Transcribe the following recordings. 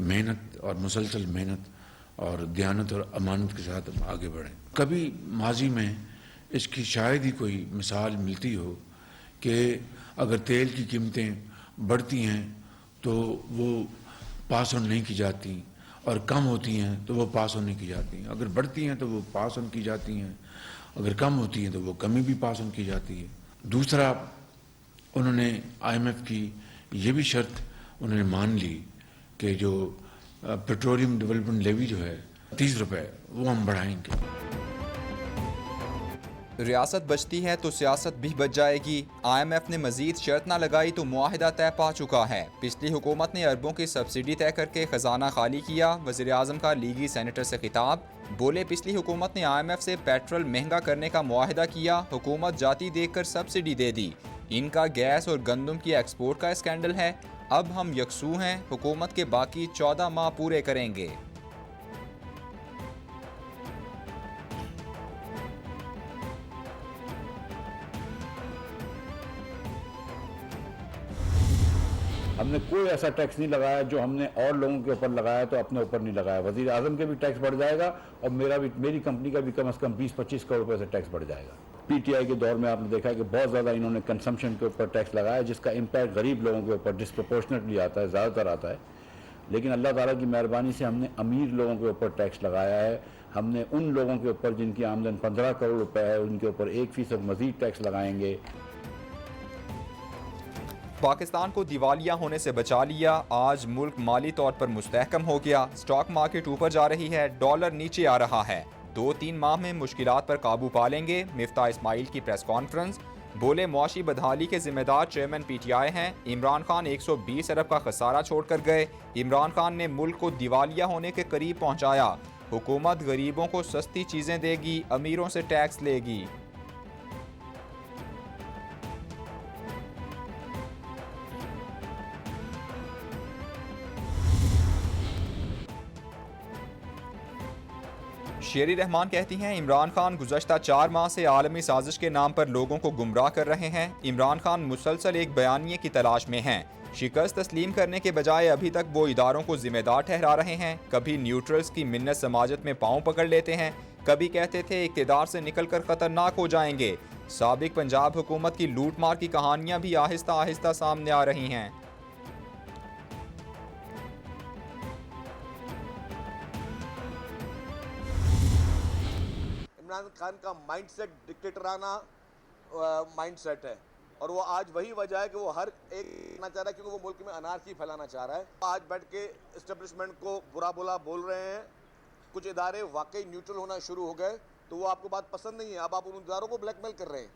मेहनत और मुसलसल मेहनत और दयानत और अमानत के साथ हम आगे बढ़ें। कभी माजी में इसकी शायद ही कोई मिसाल मिलती हो कि अगर तेल की कीमतें बढ़ती हैं तो वो पास ऑन नहीं की जाती, और कम होती हैं तो वो पास ऑन नहीं की जाती। अगर बढ़ती हैं तो वो पास ऑन की जाती हैं, अगर कम होती हैं तो वो कमी भी पास ऑन की जाती है। दूसरा, उन्होंने IMF की ये भी शर्त उन्होंने मान ली कि जो पेट्रोलियम डेवलपमेंट लेवी जो है 30 रुपए वो हम बढ़ाएंगे। रियासत बचती है तो सियासत भी बच जाएगी। IMF ने मजीद शर्त ना लगाई तो मुआहिदा तय पा चुका है। पिछली हुकूमत ने अरबों की सब्सिडी तय करके खजाना खाली किया। वज़ीर आज़म का लीगी सेनेटर से खिताब, बोले पिछली हुकूमत ने IMF से पेट्रोल महंगा करने का मुआहिदा किया, हुकूमत जाती देखकर सब्सिडी दे दी। इनका गैस और गंदम की एक्सपोर्ट का स्कैंडल है। अब हम यकसू हैं, हुकूमत के बाकी 14 माह पूरे करेंगे। हमने कोई ऐसा टैक्स नहीं लगाया जो हमने और लोगों के ऊपर लगाया तो अपने ऊपर नहीं लगाया। वज़ीर आज़म के भी टैक्स बढ़ जाएगा और मेरी कंपनी का भी कम से कम 20-25 करोड़ रुपए से टैक्स बढ़ जाएगा। PTI के दौर में आपने देखा है कि बहुत ज़्यादा इन्होंने कंजम्पशन के ऊपर टैक्स लगाया, जिसका इम्पैक्ट गरीब लोगों के ऊपर डिस्प्रपोर्शनेटली आता है, ज़्यादातर आता है। लेकिन अल्लाह ताला की मेहरबानी से हमने अमीर लोगों के ऊपर टैक्स लगाया है। हमने उन लोगों के ऊपर जिनकी आमदन 15 करोड़ रुपए है, उनके ऊपर 1% मजीद टैक्स लगाएंगे। पाकिस्तान को दिवालिया होने से बचा लिया। आज मुल्क माली तौर पर मुस्तहकम हो गया। स्टॉक मार्केट ऊपर जा रही है, डॉलर नीचे आ रहा है। 2-3 माह में मुश्किलात पर काबू पा लेंगे। मिफ्ता इस्माइल की प्रेस कॉन्फ्रेंस, बोले मुआशी बदहाली के जिम्मेदार चेयरमैन PTI हैं। इमरान खान 120 अरब का खसारा छोड़कर गए। इमरान खान ने मुल्क को दिवालिया होने के करीब पहुंचाया। हुकूमत गरीबों को सस्ती चीजें देगी, अमीरों से टैक्स लेगी। शेरी रहमान कहती हैं इमरान खान गुज़श्ता 4 माह से आलमी साजिश के नाम पर लोगों को गुमराह कर रहे हैं। इमरान खान मुसलसल एक बयानिए की तलाश में हैं। शिकस्त तस्लीम करने के बजाय अभी तक वो इदारों को जिम्मेदार ठहरा रहे हैं। कभी न्यूट्रल्स की मिन्नत समाजत में पाँव पकड़ लेते हैं, कभी कहते थे इक़्तिदार से निकल कर खतरनाक हो जाएंगे। साबिक पंजाब हुकूमत की लूट मार की कहानियाँ भी आहिस्ता आहिस्ता सामने आ रही हैं। इमरान खान का माइंडसेट डिक्टेटराना माइंडसेट है, और वो आज वही वजह है कि वो हर एक करना चाह रहा है, क्योंकि वो मुल्क में अनारकी फैलाना चाह रहा है। आज बैठ के इस्टेब्लिशमेंट को बुरा बुला बोल रहे हैं। कुछ इदारे वाकई न्यूट्रल होना शुरू हो गए तो वो आपको बात पसंद नहीं है, अब आप उन इदारों को ब्लैकमेल कर रहे हैं।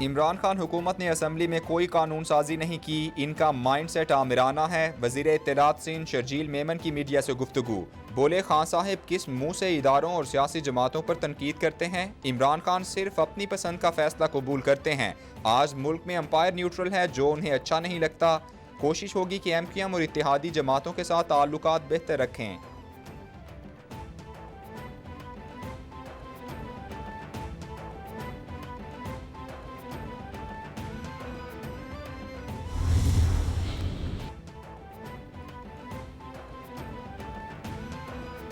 इमरान खान हुकूमत ने असम्बली में कोई कानून साजी नहीं की, इनका माइंड सेट आमिराना है। वज़ीर इत्तलात सिंध शर्जील मेमन की मीडिया से गुफ्तगू, बोले खान साहिब किस मुंह से इदारों और सियासी जमातों पर तनकीद करते हैं। इमरान खान सिर्फ अपनी पसंद का फैसला कबूल करते हैं। आज मुल्क में अंपायर न्यूट्रल है, जो उन्हें अच्छा नहीं लगता। कोशिश होगी कि MQM और इत्तेहादी जमातों के साथ ताल्लुकात बेहतर रखें।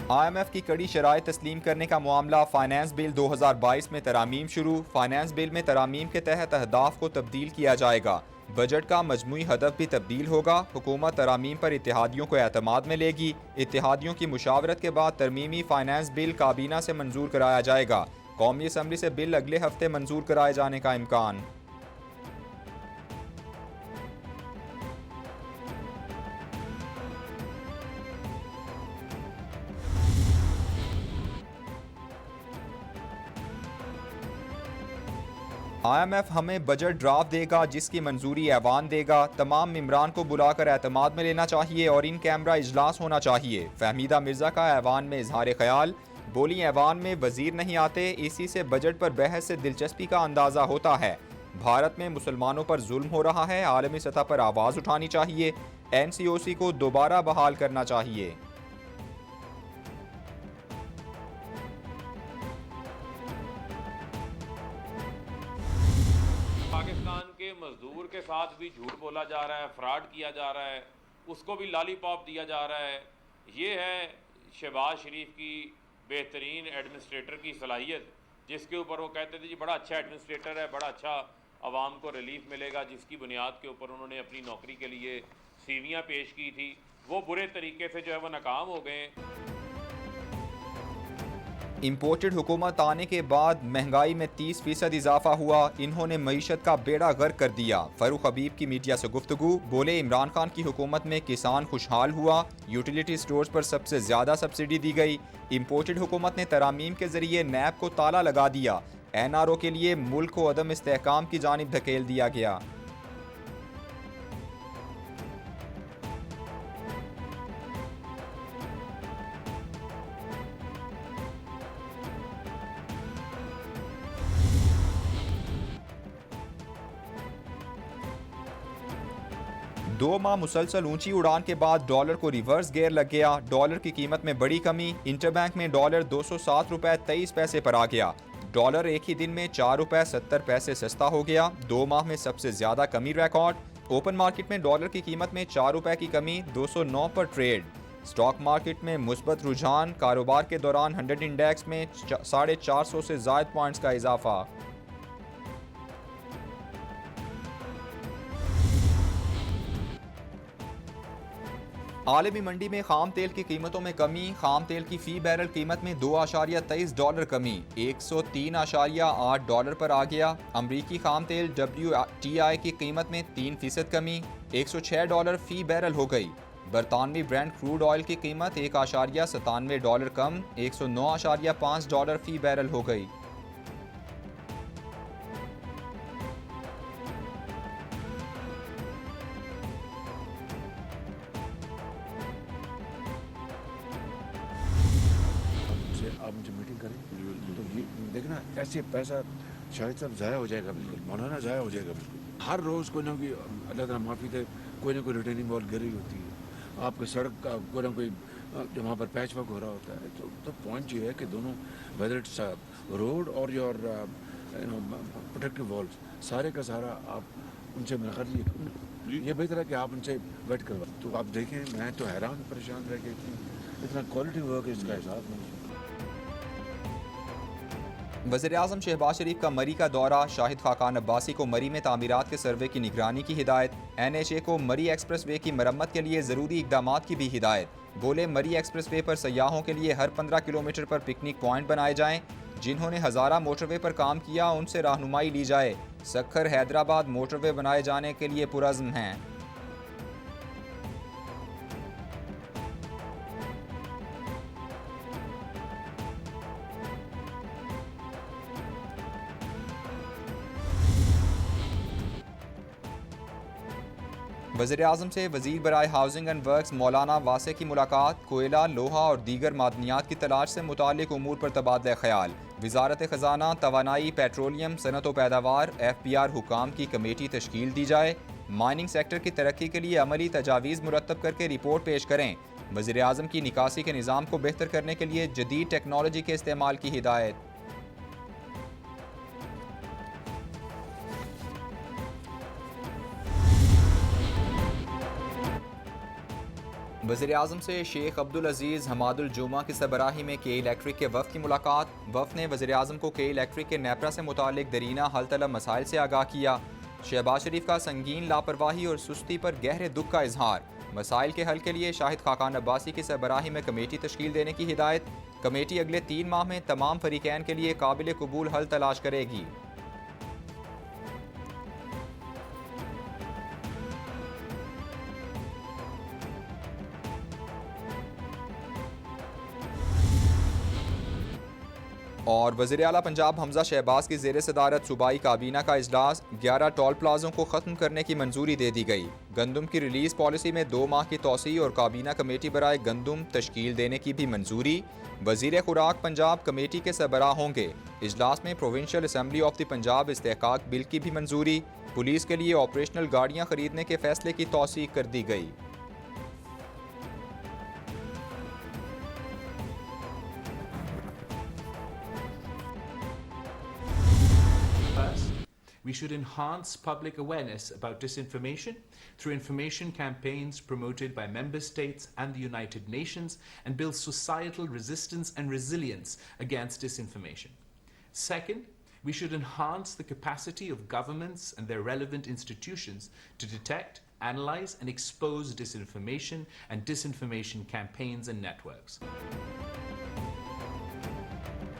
IMF की कड़ी शराइत तस्लीम करने का मामला। फाइनेंस बिल 2022 में तरामीम शुरू। फाइनेंस बिल में तरामीम के तहत अहदाफ को तब्दील किया जाएगा। बजट का मजमूई हदफ भी तब्दील होगा। हुकूमत तरामीम पर इत्तेहादियों को एतमाद में लेगी। इत्तेहादियों की मुशावरत के बाद तरमीमी फाइनेंस बिल काबीना से मंजूर कराया जाएगा। कौमी असम्बली से बिल अगले हफ्ते मंजूर कराए जाने का इम्कान। IMF हमें बजट ड्राफ्ट देगा, जिसकी मंजूरी ऐवान देगा। तमाम मेंबरान को बुलाकर एतमाद में लेना चाहिए और इन कैमरा इजलास होना चाहिए। फहमीदा मिर्जा का ऐवान में इजहार ख्याल, बोली ऐवान में वजीर नहीं आते, इसी से बजट पर बहस से दिलचस्पी का अंदाजा होता है। भारत में मुसलमानों पर जुल्म हो रहा है, आलमी सतह पर आवाज़ उठानी चाहिए। NCOC को दोबारा बहाल करना चाहिए। पाकिस्तान के मजदूर के साथ भी झूठ बोला जा रहा है, फ्रॉड किया जा रहा है। उसको भी लॉलीपॉप दिया जा रहा है। ये है शहबाज शरीफ की बेहतरीन एडमिनिस्ट्रेटर की सलाहियत, जिसके ऊपर वो कहते थे जी बड़ा अच्छा एडमिनिस्ट्रेटर है, बड़ा अच्छा आवाम को रिलीफ मिलेगा, जिसकी बुनियाद के ऊपर उन्होंने अपनी नौकरी के लिए सीवियाँ पेश की थी, वो बुरे तरीके से जो है वो नाकाम हो गए। इम्पोर्टेड हुकूमत आने के बाद महंगाई में 30% इजाफा हुआ। इन्होंने मईशत का बेड़ा गर्क कर दिया। फरूख हबीब की मीडिया से गुफ्तगू। बोले इमरान खान की हुकूमत में किसान खुशहाल हुआ, यूटिलिटी स्टोर्स पर सबसे ज़्यादा सब्सिडी दी गई। इम्पोर्टेड हुकूमत ने तरामीम के जरिए नैब को ताला लगा दिया। NRO के लिए मुल्क को अदम इस्तेहकाम की जानिब धकेल दिया गया। दो माह मुसलसल ऊंची उड़ान के बाद डॉलर को रिवर्स गियर लग गया। डॉलर की कीमत में बड़ी कमी। इंटरबैंक में डॉलर 207 रुपए 23 पैसे पर आ गया। डॉलर एक ही दिन में 4 रुपए 70 पैसे सस्ता हो गया। 2 माह में सबसे ज्यादा कमी रिकॉर्ड। ओपन मार्केट में डॉलर की कीमत में 4 रुपए की कमी, 209 पर ट्रेड। स्टॉक मार्केट में मुस्बत रुझान। कारोबार के दौरान 100 इंडेक्स में 450 से ज़ायद पॉइंट्स का इजाफा। आलमी मंडी में खाम तेल की कीमतों में कमी। खाम तेल की फी बैरल कीमत में $2.23 कमी, 103.8 डॉलर पर आ गया। अमरीकी खाम तेल WTI की कीमत में 3% कमी, $106 फी बैरल हो गई। बरतानवी ब्रांड क्रूड ऑयल की कीमत $1.97 कम, $109.5 फी बैरल हो गई। आप मुझे मीटिंग करें तो ये देखना, ऐसे पैसा शायद सब ज़ाया हो जाएगा, बिल्कुल मौलाना ज़ाया हो जाएगा बिल्कुल। हर रोज़ कोई ना कोई, अल्लाह ताला माफ़ी दे, कोई ना कोई रिटर्निंग बॉल गिरी होती है। आपके सड़क का कोई ना कोई वहाँ पर पैच वर्क हो रहा होता है। तो पॉइंट ये है कि दोनों, वेदर इट्स रोड और योर प्रोटेक्टिव वॉल्स, सारे का सारा आप उनसे मुलाकात लीजिए। ये बेहतर है कि आप उनसे वेट करवा। तो आप देखें, मैं तो हैरान परेशान रह गया, इतना क्वालिटी वर्क है, इसका हिसाब नहीं। वज़ीर-ए-आज़म शहबाज शरीफ का मरी का दौरा। शाहिद खाकान अब्बासी को मरी में तामीरात के सर्वे की निगरानी की हिदायत। NHA को मरी एक्सप्रेस वे की मरम्मत के लिए ज़रूरी इक़दामात की भी हिदायत। बोले मरी एक्सप्रेस वे पर सयाहों के लिए हर 15 किलोमीटर पर पिकनिक पॉइंट बनाए जाएं। जिन्होंने हज़ारा मोटरवे पर काम किया उनसे रहनुमाई ली जाए। सक्खर हैदराबाद मोटरवे बनाए जाने के लिए पुरज़्म हैं। वज़ीर-ए-आज़म से वज़ीर बराए हाउसिंग एंड वर्क्स मौलाना वासे की मुलाकात। कोयला, लोहा और दीगर मादनियात की तलाश से मुताल्लिक उमूर पर तबादला ख्याल। वज़ारत ख़ज़ाना, तवानाई, पेट्रोलियम, सनत व पैदावार, FPR हुकाम की कमेटी तश्कील दी जाए। माइनिंग सेक्टर की तरक्की के लिए अमली तजावीज़ मुरतब करके रिपोर्ट पेश करें। वज़ीर-ए-आज़म की निकासी के निज़ाम को बेहतर करने के लिए जदीद टेक्नोलॉजी के इस्तेमाल की हिदायत। वज़ीर-ए-आज़म से शेख अब्दुल अजीज़ हमादुल जुमा की सरबराही में के इलेक्ट्रिक के वफ़द की मुलाकात। वफ़द ने वज़ीर-ए-आज़म को के इलेक्ट्रिक के नेपरा से मुतालिक दरीना हल तलब मसाइल से आगाह किया। शहबाज शरीफ का संगीन लापरवाही और सुस्ती पर गहरे दुख का इजहार। मसाइल के हल के लिए शाहिद खाकान अब्बासी की सरबराही में कमेटी तश्कील देने की हिदायत। कमेटी अगले 3 माह में तमाम फरीकैन के लिए काबिल कबूल हल तलाश करेगी। और वज़ीर आला पंजाब हमजा शहबाज की ज़ेर सदारत सूबाई काबीना का इजलास। 11 टोल प्लाजों को ख़त्म करने की मंजूरी दे दी गई। गंदम की रिलीज़ पॉलिसी में 2 माह की तोसी और काबीना कमेटी बराए गंदम तश्कील देने की भी मंजूरी। वज़ीर खुराक पंजाब कमेटी के सरबराह होंगे। इजलास में provincial assembly of the Punjab इस्तेहकाक बिल की भी मंजूरी। पुलिस के लिए ऑपरेशनल गाड़ियाँ खरीदने के फैसले की तौसीक कर दी गई। We should enhance public awareness about disinformation through information campaigns promoted by member states and the United Nations and build societal resistance and resilience against disinformation. Second, we should enhance the capacity of governments and their relevant institutions to detect, analyze and expose disinformation and disinformation campaigns and networks.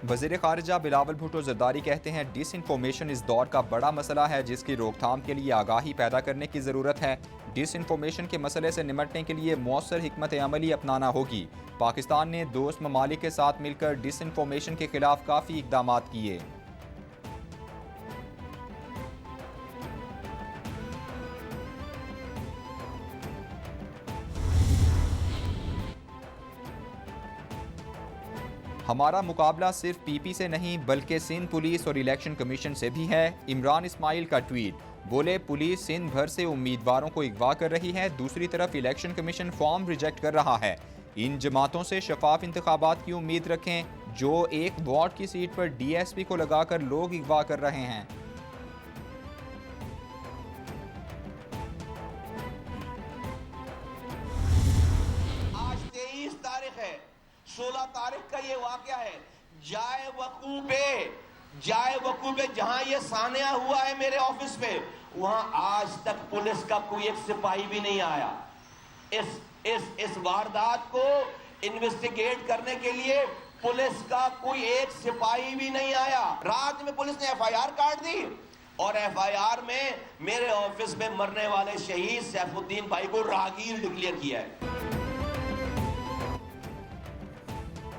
वज़ीर ख़ारिजा बिलावल भुट्टो ज़रदारी कहते हैं disinformation इस दौर का बड़ा मसला है जिसकी रोकथाम के लिए आगाही पैदा करने की ज़रूरत है। डिसइंफॉर्मेशन के मसले से निपटने के लिए मौसर हिकमत अमली अपनाना होगी। पाकिस्तान ने दोस्त ममालिक के साथ मिलकर डिसइंफॉर्मेशन के खिलाफ काफ़ी इक़दाम किए। हमारा मुकाबला सिर्फ पीपी से नहीं बल्कि सिंध पुलिस और इलेक्शन कमीशन से भी है। इमरान इस्माइल का ट्वीट, बोले पुलिस सिंध भर से उम्मीदवारों को अगवा कर रही है, दूसरी तरफ इलेक्शन कमीशन फॉर्म रिजेक्ट कर रहा है। इन जमातों से शफाफ इंतखाबात की उम्मीद रखें जो एक वार्ड की सीट पर डीएसपी को लगाकर लोग अगवा कर रहे हैं। आज 23 तारीख है, 16 तारीख का ये वाकया है। जाए वकू पे जहां ये सानिया हुआ है मेरे ऑफिस पे, वहां आज तक पुलिस का कोई एक सिपाही भी नहीं आया। इस वारदात को इन्वेस्टिगेट करने के लिए पुलिस का कोई एक सिपाही भी नहीं आया। रात में पुलिस ने एफआईआर काट दी और एफआईआर में मेरे ऑफिस में मरने वाले शहीद सैफुद्दीन भाई को राहगीर डिक्लेयर किया है।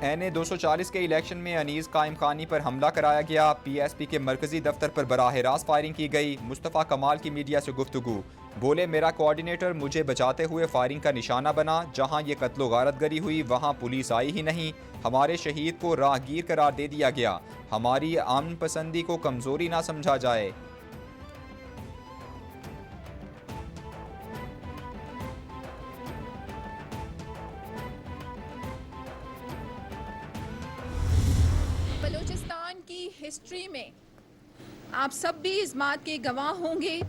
NA 240 के इलेक्शन में अनीस कायम खानी पर हमला कराया गया। PSP के मरकजी दफ्तर पर बराह रास्त फायरिंग की गई। मुस्तफ़ा कमाल की मीडिया से गुफ्तगू, बोले मेरा कोऑर्डिनेटर मुझे बचाते हुए फायरिंग का निशाना बना। जहां ये कत्लो गारतगरी हुई वहां पुलिस आई ही नहीं। हमारे शहीद को राहगीर करार दे दिया गया। हमारी अमन पसंदी को कमजोरी ना समझा जाए। बलूचिस्तान की हिस्ट्री में आप सब भी इस बात के गवाह होंगे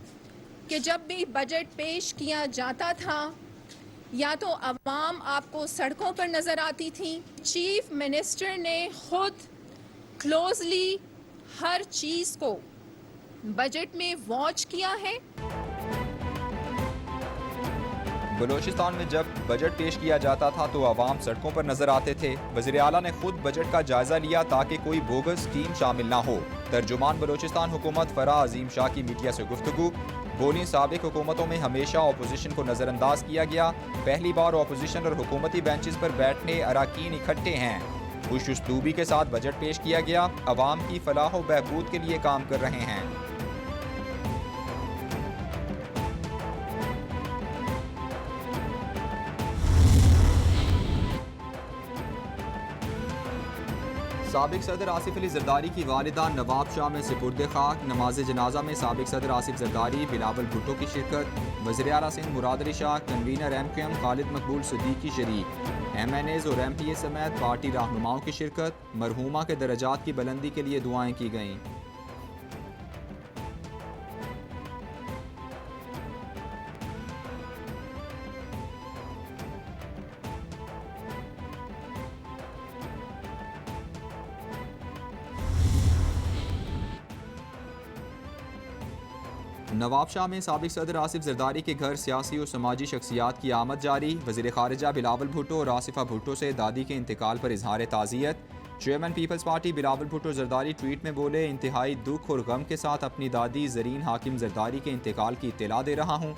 कि जब भी बजट पेश किया जाता था या तो अवाम आपको सड़कों पर नज़र आती थी। चीफ मिनिस्टर ने खुद क्लोजली हर चीज़ को बजट में वॉच किया है। बलूचिस्तान में जब बजट पेश किया जाता था तो आवाम सड़कों पर नजर आते थे। वज़ीर आला ने खुद बजट का जायजा लिया ताकि कोई बोगस स्कीम शामिल ना हो। तर्जुमान बलूचिस्तान हुकूमत फराह अजीम शाह की मीडिया से गुफ्तगू, बोली साबिक हुकूमतों में हमेशा अपोजिशन को नज़रअंदाज किया गया। पहली बार अपोजिशन और हुकूमती बेंचेस पर बैठने अराकीन इकट्ठे हैं। खुश उसलूबी के साथ बजट पेश किया गया। अवाम की फलाह व बहबूद के लिए काम कर रहे हैं। साबिक सदर आसिफ अली जरदारी की वालिदा नवाब शाह में सिपुर्द खाक। नमाज जनाजा में साबिक सदर आसिफ जरदारी, बिलावल भुट्टो की शिरकत। वज़ीर आला सिंध मुराद अली शाह, कन्वीनर MQM खालिद मकबूल सिद्दीकी शरीक। MNAs और MPA समेत पार्टी रहनुमाओं की शिरकत। मरहूमा के दर्जात की बुलंदी के लिए दुआएं की गईं। नवाब शाह में साबिक सदर आसिफ जरदारी के घर सियासी और समाजी शख्सियात की आमद जारी। वज़ीर ख़ारिजा बिलावल भुट्टो और आसिफा भुट्टो से दादी के इंतकाल पर इजहार ताज़ियत। चेयरमैन पीपल्स पार्टी बिलावल भुट्टो जरदारी ट्वीट में बोले, इंतहाई दुख और गम के साथ अपनी दादी ज़रीन हाकिम जरदारी के इंतकाल की इत्तला दे रहा हूँ।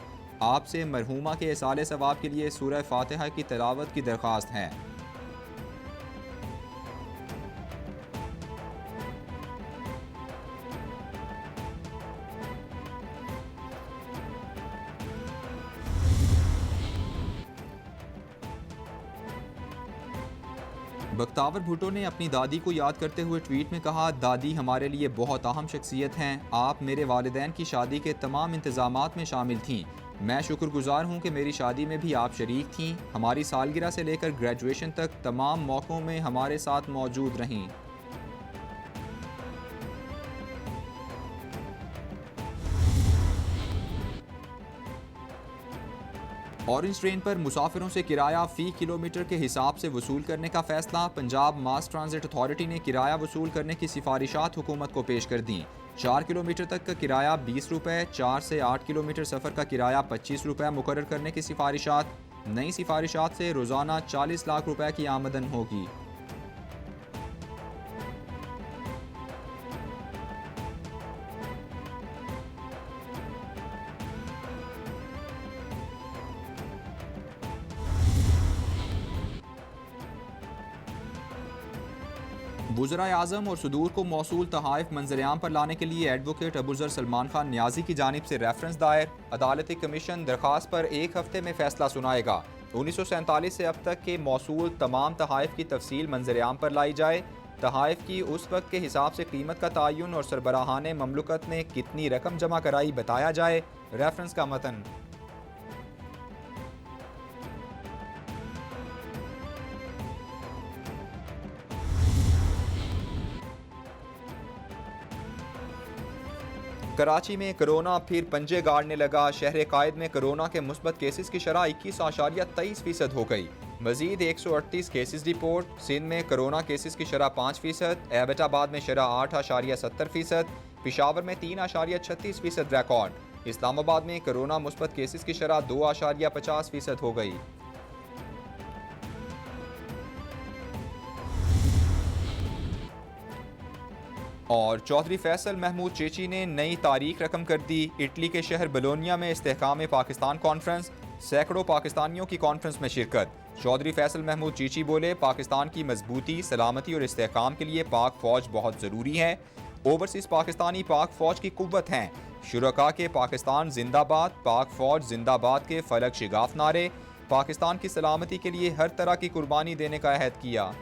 आपसे मरहूमा के इसाले सवाब के लिए सूरह फातिहा की तिलावत की दरख्वास्त है। बख्तावर भुट्टो ने अपनी दादी को याद करते हुए ट्वीट में कहा, दादी हमारे लिए बहुत अहम शख्सियत हैं। आप मेरे वालिदैन की शादी के तमाम इंतजामात में शामिल थीं। मैं शुक्रगुजार हूँ कि मेरी शादी में भी आप शरीक थीं। हमारी सालगिरह से लेकर ग्रेजुएशन तक तमाम मौक़ों में हमारे साथ मौजूद रहीं। ऑरेंज ट्रेन पर मुसाफिरों से किराया फी किलोमीटर के हिसाब से वसूल करने का फैसला। पंजाब मास ट्रांजिट अथॉरिटी ने किराया वसूल करने की सिफारिशात हुकूमत को पेश कर दी। 4 किलोमीटर तक का किराया 20 रुपये, 4 से 8 किलोमीटर सफ़र का किराया 25 रुपये मुकर्रर करने की सिफारिशात। नई सिफारिशात से रोज़ाना 40 लाख रुपए की आमदन होगी। वज़ीर आज़म और सदूर को मौसूल तहाइफ मंजरेआम पर लाने के लिए एडवोकेट अबूज़र सलमान खान न्याजी की जानिब से रेफरेंस दायर। अदालती कमीशन दरख्वास्त पर 1 हफ्ते में फैसला सुनाएगा। 1947 से अब तक के मौसूल तमाम तहाइफ की तफसील मंजरेआम पर लाई जाए। तहाइफ की उस वक्त के हिसाब से कीमत का तयन और सरबराहान ममलकत ने कितनी रकम जमा कराई बताया जाए। रेफरेंस का मतन। कराची में कोरोना फिर पंजे गाड़ने लगा। शहर कायद में कोरोना के मुस्बत केसेस की शरह 21.23% हो गई। मजीद 138 केसेस रिपोर्ट। सिंध में कोरोना केसेस की शरह 5%, एबटाबाद में शरह 8.70%, पिशावर में 3.36% रिकॉर्ड। इस्लामाबाद में कोरोना मुस्बत केसेस की शरह 2.50% हो गई। और चौधरी फैसल महमूद चेची ने नई तारीख रकम कर दी। इटली के शहर बोलोनिया में इस्तेहकाम पाकिस्तान कॉन्फ्रेंस। सैकड़ों पाकिस्तानियों की कॉन्फ्रेंस में शिरकत। चौधरी फैसल महमूद चीची बोले, पाकिस्तान की मजबूती, सलामती और इस्तेहकाम के लिए पाक फौज बहुत ज़रूरी है। ओवरसीज पाकिस्तानी पाक फौज की कुव्वत हैं। शुरका के पाकिस्तान जिंदाबाद, पाक फौज जिंदाबाद के फलक शिगाफ नारे। पाकिस्तान की सलामती के लिए हर तरह की कुर्बानी देने का अहद किया।